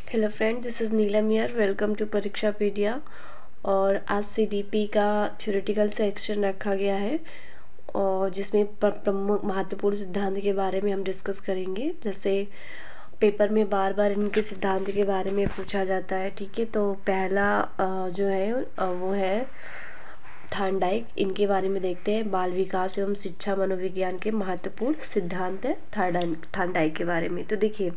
Hello friend, this is Neelam here. Welcome to Parikshapedia. और आज CDP का थ्योरेटिकल सेक्शन रखा गया है और जिसमें प्रमुख महत्वपूर्ण सिद्धांत के बारे में हम डिस्कस करेंगे। जैसे पेपर में बार बार इनके सिद्धांत के बारे में पूछा जाता है। ठीक है, तो पहला जो है वो है थार्नडाइक। इनके बारे में देखते हैं। बाल विकास एवं शिक्षा मनोविज्ञान के महत्वपूर्ण सिद्धांत है थार्नडाइक के बारे में। तो देखिए,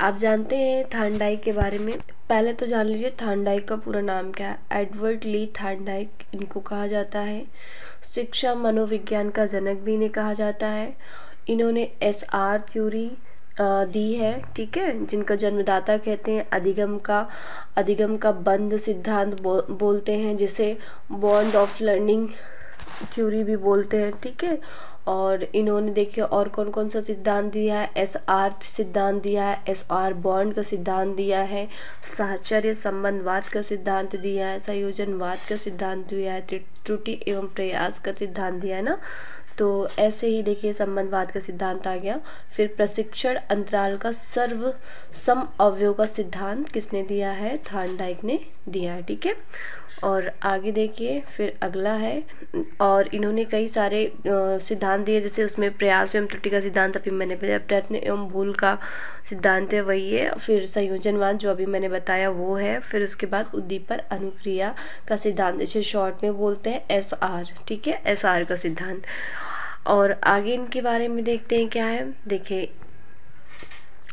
आप जानते हैं थार्नडाइक के बारे में। पहले तो जान लीजिए थार्नडाइक का पूरा नाम क्या है। एडवर्ड ली थार्नडाइक इनको कहा जाता है। शिक्षा मनोविज्ञान का जनक भी इन्हें कहा जाता है। इन्होंने एसआर थ्योरी दी है। ठीक है, जिनका जन्मदाता कहते हैं। अधिगम का बंध सिद्धांत बोलते हैं, जिसे बॉन्ड ऑफ लर्निंग थ्योरी भी बोलते हैं। ठीक है, और इन्होंने देखिए और कौन कौन सा सिद्धांत दिया है। एसआर सिद्धांत दिया है, एसआर बॉन्ड का सिद्धांत दिया है, साहचर्य संबंधवाद का सिद्धांत दिया है, संयोजनवाद का सिद्धांत दिया है, त्रुटि एवं प्रयास का सिद्धांत दिया है ना। तो ऐसे ही देखिए संबंधवाद का सिद्धांत आ गया। फिर प्रशिक्षण अंतराल का सर्व सम अवयव का सिद्धांत किसने दिया है? थार्नडाइक ने दिया है। ठीक है, और आगे देखिए फिर अगला है। और इन्होंने कई सारे सिद्धांत दिए, जैसे उसमें प्रयास एवं त्रुटि का सिद्धांत अभी मैंने बताया, प्रयत्न एवं भूल का सिद्धांत है वही है। फिर संयोजनवाद जो अभी मैंने बताया वो है। फिर उसके बाद उद्दीपन अनुक्रिया का सिद्धांत, इसे शॉर्ट में बोलते हैं एसआर। ठीक है, एसआर का सिद्धांत। और आगे इनके बारे में देखते हैं क्या है। देखिए,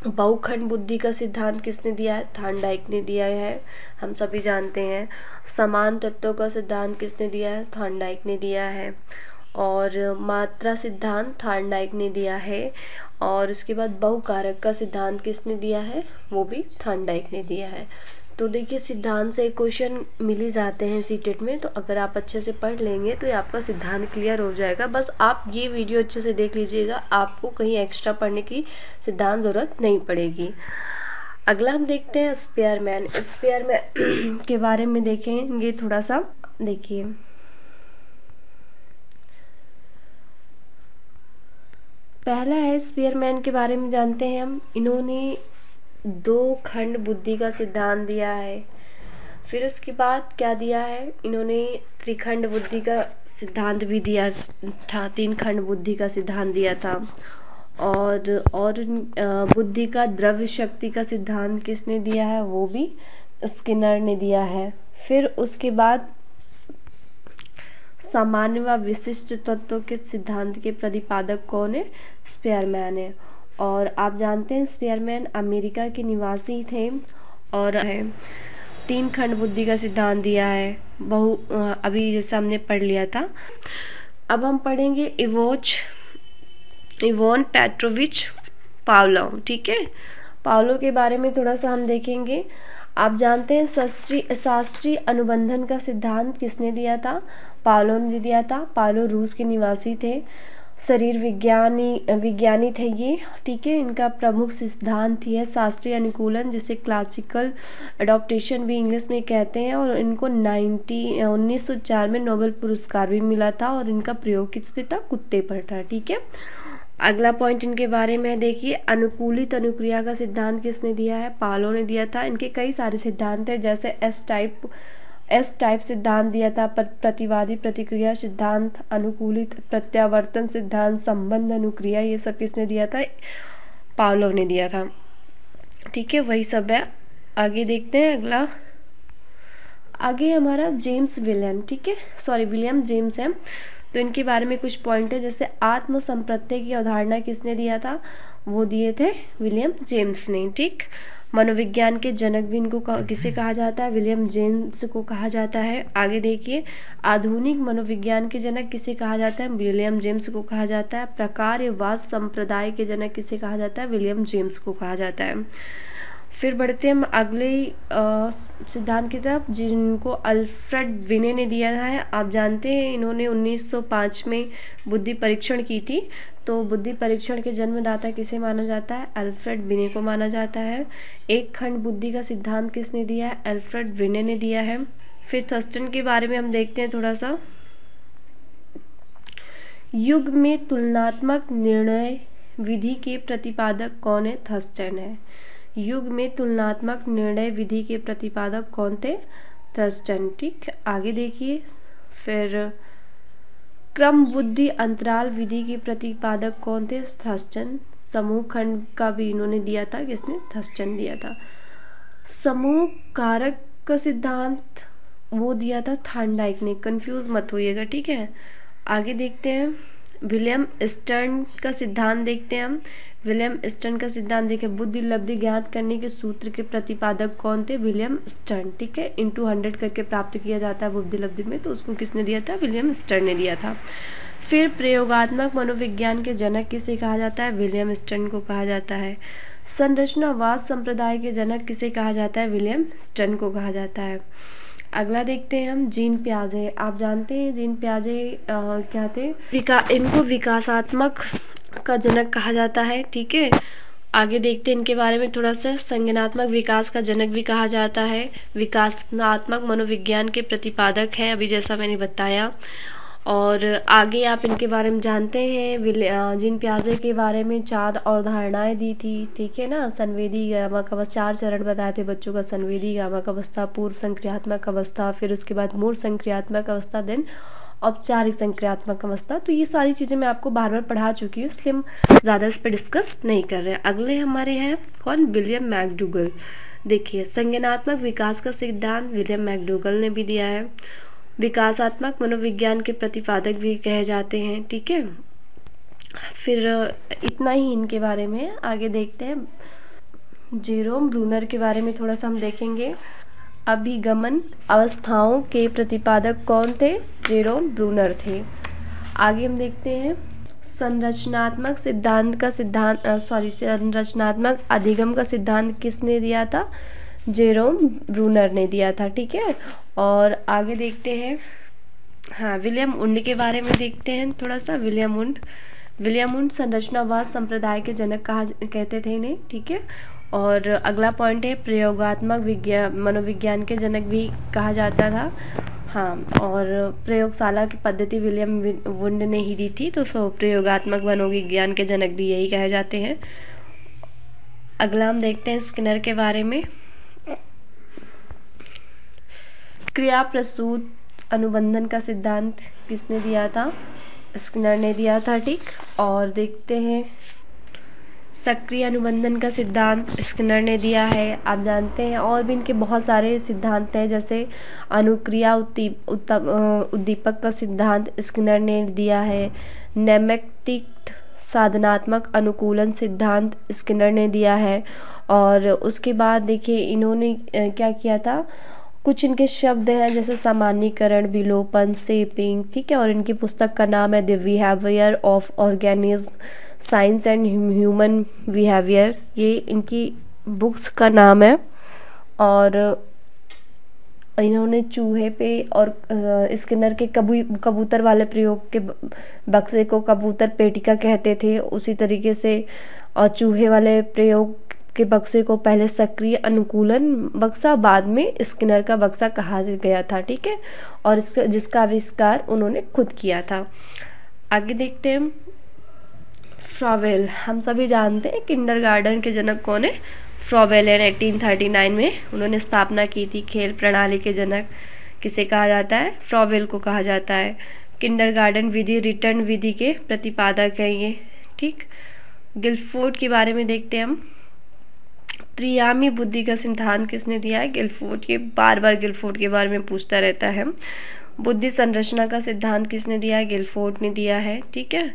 बहुखंड बुद्धि का सिद्धांत किसने दिया है? थार्नडाइक ने दिया है, हम सभी जानते हैं। समान तत्वों का सिद्धांत किसने दिया है? थार्नडाइक ने दिया है। और मात्रा सिद्धांत थार्नडाइक ने दिया है। और उसके बाद बहुकारक का सिद्धांत किसने दिया है? वो भी थार्नडाइक ने दिया है। तो देखिए, सिद्धांत से क्वेश्चन मिल ही जाते हैं सीटेट में। तो अगर आप अच्छे से पढ़ लेंगे तो ये आपका सिद्धांत क्लियर हो जाएगा। बस आप ये वीडियो अच्छे से देख लीजिएगा, आपको कहीं एक्स्ट्रा पढ़ने की सिद्धांत ज़रूरत नहीं पड़ेगी। अगला हम देखते हैं स्पेयरमैन। स्पेयरमैन के बारे में देखेंगे थोड़ा सा। देखिए, पहला है स्पेयरमैन के बारे में जानते हैं हम। इन्होंने दो खंड बुद्धि का सिद्धांत दिया है। फिर उसके बाद क्या दिया है? इन्होंने त्रिखंड बुद्धि का सिद्धांत भी दिया था, तीन खंड बुद्धि का सिद्धांत दिया था। और बुद्धि का द्रव्य शक्ति का सिद्धांत किसने दिया है? वो भी स्किनर ने दिया है। फिर उसके बाद सामान्य व विशिष्ट तत्वों के सिद्धांत के प्रतिपादक कौन है? स्पेयरमैन है। और आप जानते हैं स्पेयरमैन अमेरिका के निवासी थे और है तीन खंड बुद्धि का सिद्धांत दिया है। अभी जैसे हमने पढ़ लिया था। अब हम पढ़ेंगे इवोन पेट्रोविच पावलोव। ठीक है, पावलोव के बारे में थोड़ा सा हम देखेंगे। आप जानते हैं शास्त्रीय अनुबंधन का सिद्धांत किसने दिया था? पावलोव ने दिया था। पावलोव रूस के निवासी थे, शरीर विज्ञानी थे ये। ठीक है, इनका प्रमुख सिद्धांत ही है शास्त्रीय अनुकूलन, जिसे क्लासिकल अडॉप्टेशन भी इंग्लिश में कहते हैं। और इनको 1904 में नोबेल पुरस्कार भी मिला था। और इनका प्रयोग किस पे था? कुत्ते पर था। ठीक है, अगला पॉइंट इनके बारे में देखिए, अनुकूलित अनुक्रिया का सिद्धांत किसने दिया है? पावलोव ने दिया था। इनके कई सारे सिद्धांत हैं, जैसे एस टाइप सिद्धांत दिया था, प्रतिवादी प्रतिक्रिया सिद्धांत, अनुकूलित प्रत्यावर्तन सिद्धांत, संबंध अनुक्रिया, ये सब किसने दिया था? पावलोव ने दिया था। ठीक है, वही सब है। आगे देखते हैं अगला। आगे हमारा विलियम जेम्स है। तो इनके बारे में कुछ पॉइंट है, जैसे आत्म संप्रत्यय की अवधारणा किसने दिया था? वो दिए थे विलियम जेम्स ने। ठीक, मनोविज्ञान के जनक भी इनको किसे कहा जाता है? विलियम जेम्स को कहा जाता है। आगे देखिए, आधुनिक मनोविज्ञान के जनक किसे कहा जाता है? विलियम जेम्स को कहा जाता है। प्रकारवाद संप्रदाय के जनक किसे कहा जाता है? विलियम जेम्स को कहा जाता है। फिर बढ़ते हम अगले सिद्धांत की तरफ, जिनको अल्फ्रेड बिने ने दिया है। आप जानते हैं इन्होंने 1905 में बुद्धि परीक्षण की थी। तो बुद्धि परीक्षण के जन्मदाता किसे माना जाता है? अल्फ्रेड बिने को माना जाता है। एक खंड बुद्धि का सिद्धांत किसने दिया है? अल्फ्रेड बिने ने दिया है। फिर थर्स्टन के बारे में हम देखते हैं थोड़ा सा। युग में तुलनात्मक निर्णय विधि के प्रतिपादक कौन है? थर्स्टन है। युग में तुलनात्मक निर्णय विधि के प्रतिपादक कौन थे? थर्स्टन। ठीक, आगे देखिए। फिर क्रम बुद्धि अंतराल विधि के प्रतिपादक कौन थे? थर्स्टन। समूह खंड का भी इन्होंने दिया था, किसने? थर्स्टन दिया था। समूह कारक का सिद्धांत वो दिया था थॉर्नडाइक ने, कंफ्यूज मत होइएगा, ठीक है। आगे देखते हैं, विलियम स्टर्न का सिद्धांत देखते हैं हम। विलियम स्टर्न का सिद्धांत देखें, बुद्धि लब्धि ज्ञात करने के सूत्र के प्रतिपादक कौन थे? William stern. ठीक है, इंटू 100 करके प्राप्त किया जाता है बुद्धि लब्धि में, तो उसको किसने दिया था? विलियम स्टर्न ने दिया था। फिर प्रयोगात्मक मनोविज्ञान के जनक किसे कहा जाता है? विलियम स्टर्न को कहा जाता है। संरचनावाद संप्रदाय के जनक किसे कहा जाता है? विलियम स्टर्न को कहा जाता है। अगला देखते हैं हम, जीन पियाजे। आप जानते हैं जीन पियाजे क्या थे? इनको विकासात्मक का जनक कहा जाता है, ठीक है। आगे देखते हैं इनके बारे में थोड़ा सा। संज्ञानात्मक विकास का जनक भी कहा जाता है। विकासात्मक मनोविज्ञान के प्रतिपादक हैं, अभी जैसा मैंने बताया। और आगे आप इनके बारे में जानते हैं, जीन पियाजे के बारे में 4 अवधारणाएं दी थी, ठीक है ना। संवेदी गामक अवस्था, 4 चरण बताए थे बच्चों का। संवेदी गामक अवस्था, पूर्व संक्रियात्मक अवस्था, फिर उसके बाद मूल संक्रियात्मक अवस्था, देन औपचारिक संक्रियात्मक अवस्था। तो ये सारी चीज़ें मैं आपको बार बार पढ़ा चुकी हूँ, इसलिए हम ज़्यादा इस पर डिस्कस नहीं कर रहे हैं। अगले हमारे हैं कौन? William McDougall. देखिए, संज्ञानात्मक विकास का सिद्धांत विलियम मैकडूगल ने भी दिया है। विकासात्मक मनोविज्ञान के प्रतिपादक भी कहे जाते हैं, ठीक है। फिर इतना ही इनके बारे में। आगे देखते हैं, जेरोम ब्रूनर के बारे में थोड़ा सा हम देखेंगे। अभिगमन अवस्थाओं के प्रतिपादक कौन थे? जेरोम ब्रूनर थे। आगे हम देखते हैं, संरचनात्मक संरचनात्मक अधिगम का सिद्धांत किसने दिया था? जेरोम ब्रूनर ने दिया था, ठीक है। और आगे देखते हैं, हाँ, विलियम वुंड के बारे में देखते हैं थोड़ा सा। विलियम वुंड संरचनावाद संप्रदाय के जनक कहते थे इन्हें, ठीक है। और अगला पॉइंट है, प्रयोगात्मक मनोविज्ञान के जनक भी कहा जाता था, हाँ। और प्रयोगशाला की पद्धति विलियम वुंड ने ही दी थी, तो प्रयोगात्मक मनोविज्ञान के जनक भी यही कहे जाते हैं। अगला हम देखते हैं स्किनर के बारे में। क्रिया प्रसूत अनुबंधन का सिद्धांत किसने दिया था? स्किनर ने दिया था, ठीक। और देखते हैं, सक्रिय अनुबंधन का सिद्धांत स्किनर ने दिया है, आप जानते हैं। और भी इनके बहुत सारे सिद्धांत हैं, जैसे अनुक्रिया उद्दीपक का सिद्धांत स्किनर ने दिया है। नैमित्तिक साधनात्मक अनुकूलन सिद्धांत स्किनर ने दिया है। और उसके बाद देखिए इन्होंने क्या किया था, कुछ इनके शब्द हैं जैसे सामान्यीकरण, विलोपन, शेपिंग, ठीक है। और इनकी पुस्तक का नाम है the behaviour of organism, science and human behaviour, ये इनकी बुक्स का नाम है। और इन्होंने चूहे पे और स्किनर के कबूतर वाले प्रयोग के बक्से को कबूतर पेटिका कहते थे, उसी तरीके से। और चूहे वाले प्रयोग के बक्से को पहले सक्रिय अनुकूलन बक्सा, बाद में स्किनर का बक्सा कहा गया था, ठीक है। और जिसका आविष्कार उन्होंने खुद किया था। आगे देखते हैं, फ्रॉवेल। हम सभी जानते हैं किंडरगार्टन के जनक कौन है? फ्रॉवेल है। 1839 में उन्होंने स्थापना की थी। खेल प्रणाली के जनक किसे कहा जाता है? फ्रॉवेल को कहा जाता है। किंडरगार्टन विधि, रिटर्न विधि के प्रतिपादक हैं ये, ठीक। गिलफोर्ड के बारे में देखते हैं हम। त्रियामी बुद्धि का सिद्धांत किसने दिया है? गिलफोर्ड। ये बार बार गिलफोर्ड के बारे में पूछता रहता है। बुद्धि संरचना का सिद्धांत किसने दिया है? गिलफोर्ड ने दिया है, ठीक है।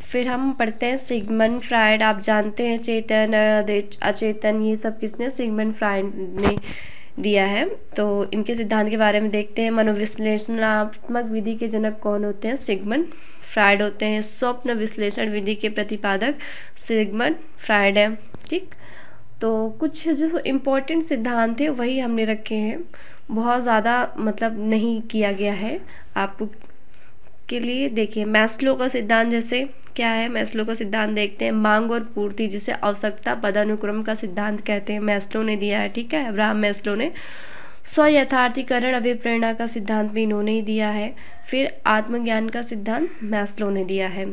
फिर हम पढ़ते हैं सिगमंड फ्रायड। आप जानते हैं चेतन, अचेतन, ये सब किसने? सिगमंड फ्रायड ने दिया है। तो इनके सिद्धांत के बारे में देखते हैं। मनोविश्लेषणात्मक विधि के जनक कौन होते हैं? सिगमंड फ्रायड होते हैं। स्वप्न विश्लेषण विधि के प्रतिपादक सिगमंड फ्रायड है, ठीक। तो कुछ जो इम्पोर्टेंट सिद्धांत है वही हमने रखे हैं, बहुत ज़्यादा मतलब नहीं किया गया है आपको के लिए। देखिए, मैस्लो का सिद्धांत जैसे क्या है? मैस्लो का सिद्धांत देखते हैं। मांग और पूर्ति, जिसे आवश्यकता पदानुक्रम का सिद्धांत कहते हैं, मैस्लो ने दिया है, ठीक है। अब्राहम मैस्लो ने। स्वयथार्थीकरण अभिप्रेरणा का सिद्धांत भी इन्होंने ही दिया है। फिर आत्मज्ञान का सिद्धांत मैस्लो ने दिया है।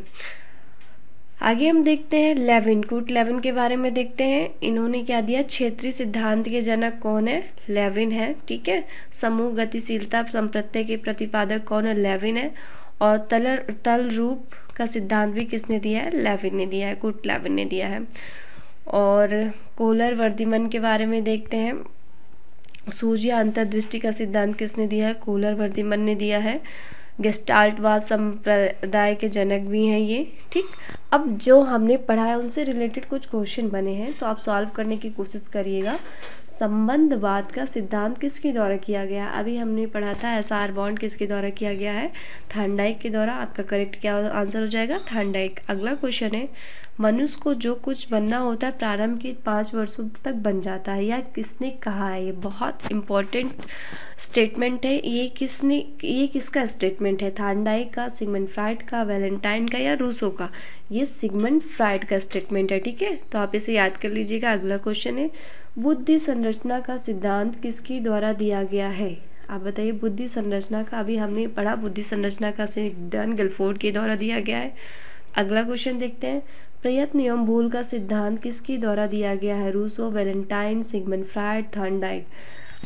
आगे हम देखते हैं लेविन, कूट लेविन के बारे में देखते हैं। इन्होंने क्या दिया, क्षेत्रीय सिद्धांत के जनक कौन है, लेविन है, ठीक है। समूह गतिशीलता संप्रत्यय के प्रतिपादक कौन है, लेविन है। और तल रूप का सिद्धांत भी किसने दिया है, लेविन ने दिया है, कूट लेविन ने दिया है। और कोहलर वर्धमान के बारे में देखते हैं। सूर्य अंतर्दृष्टि का सिद्धांत किसने दिया है, कोहलर वर्धमान ने दिया है। गेस्टाल्टवाद संप्रदाय के जनक भी हैं ये, ठीक। अब जो हमने पढ़ा है उनसे रिलेटेड कुछ क्वेश्चन बने हैं, तो आप सॉल्व करने की कोशिश करिएगा। संबंधवाद का सिद्धांत किसके द्वारा किया गया, अभी हमने पढ़ा था एसआर बॉन्ड किसके द्वारा किया गया है, थार्नडाइक के द्वारा। आपका करेक्ट क्या आंसर हो जाएगा, थार्नडाइक। अगला क्वेश्चन है, मनुष्य को जो कुछ बनना होता है प्रारंभ के 5 वर्षों तक बन जाता है, या किसने कहा है, ये बहुत इंपॉर्टेंट स्टेटमेंट है। ये किसका स्टेटमेंट है, थार्नडाइक का, सिगमंड फ्राइड का, वैलेंटाइन का, या रूसो का। ये सिगमंड फ्राइड का स्टेटमेंट है, ठीक है, तो आप इसे याद कर लीजिएगा। अगला क्वेश्चन है, बुद्धि संरचना का सिद्धांत किसके द्वारा दिया गया है, आप बताइए। बुद्धि संरचना का अभी हमने पढ़ा, बुद्धि संरचना का सिद्धांत गिलफोर्ड के द्वारा दिया गया है। अगला क्वेश्चन देखते हैं, प्रयत्न एवं भूल का सिद्धांत किसके द्वारा दिया गया है, Rousseau, Valentine, Sigmund Freud, Thorndike.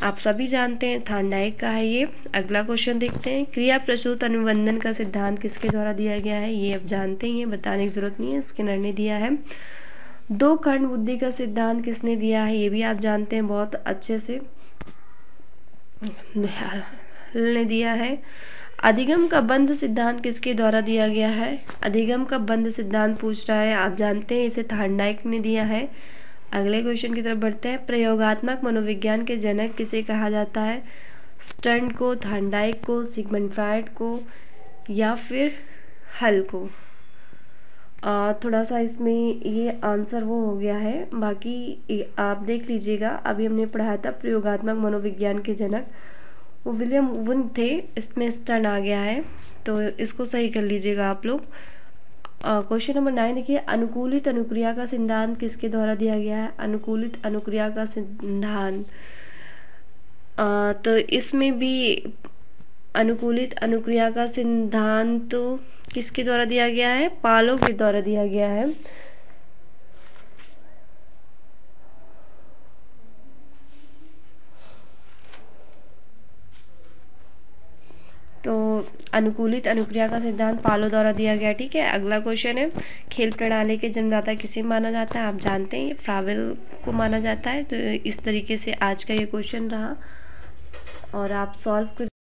आप सभी जानते हैं थार्नडाइक का है ये। अगला क्वेश्चन देखते हैं, क्रिया प्रसूत अनुबंधन का सिद्धांत किसके द्वारा दिया गया है, ये आप जानते ही हैं, बताने की जरूरत नहीं है, स्किनर ने दिया है। दो खंड बुद्धि का सिद्धांत किसने दिया है, ये भी आप जानते हैं बहुत अच्छे से, ने दिया है। अधिगम का बंध सिद्धांत किसके द्वारा दिया गया है, अधिगम का बंध सिद्धांत पूछ रहा है, आप जानते हैं इसे थार्नडाइक ने दिया है। अगले क्वेश्चन की तरफ बढ़ते हैं, प्रयोगात्मक मनोविज्ञान के जनक किसे कहा जाता है, स्टर्न को, थार्नडाइक को, सिगमंड फ्राइड को, या फिर हल को। थोड़ा सा इसमें ये आंसर वो हो गया है, बाकी आप देख लीजिएगा। अभी हमने पढ़ाया था प्रयोगात्मक मनोविज्ञान के जनक वो विलियम वुन थे, इसमें स्टर्न आ गया है, तो इसको सही कर लीजिएगा आप लोग। क्वेश्चन नंबर 9 देखिए, अनुकूलित अनुक्रिया का सिद्धांत किसके द्वारा दिया गया है, अनुकूलित अनुक्रिया का सिद्धांत। तो इसमें भी अनुकूलित अनुक्रिया का सिद्धांत तो किसके द्वारा दिया गया है, पालो के द्वारा दिया गया है। तो अनुकूलित अनुक्रिया का सिद्धांत पालो द्वारा दिया गया, ठीक है। अगला क्वेश्चन है, खेल प्रणाली के जन्मदाता किसे माना जाता है, आप जानते हैं फ्रावेल को माना जाता है। तो इस तरीके से आज का ये क्वेश्चन रहा और आप सॉल्व कर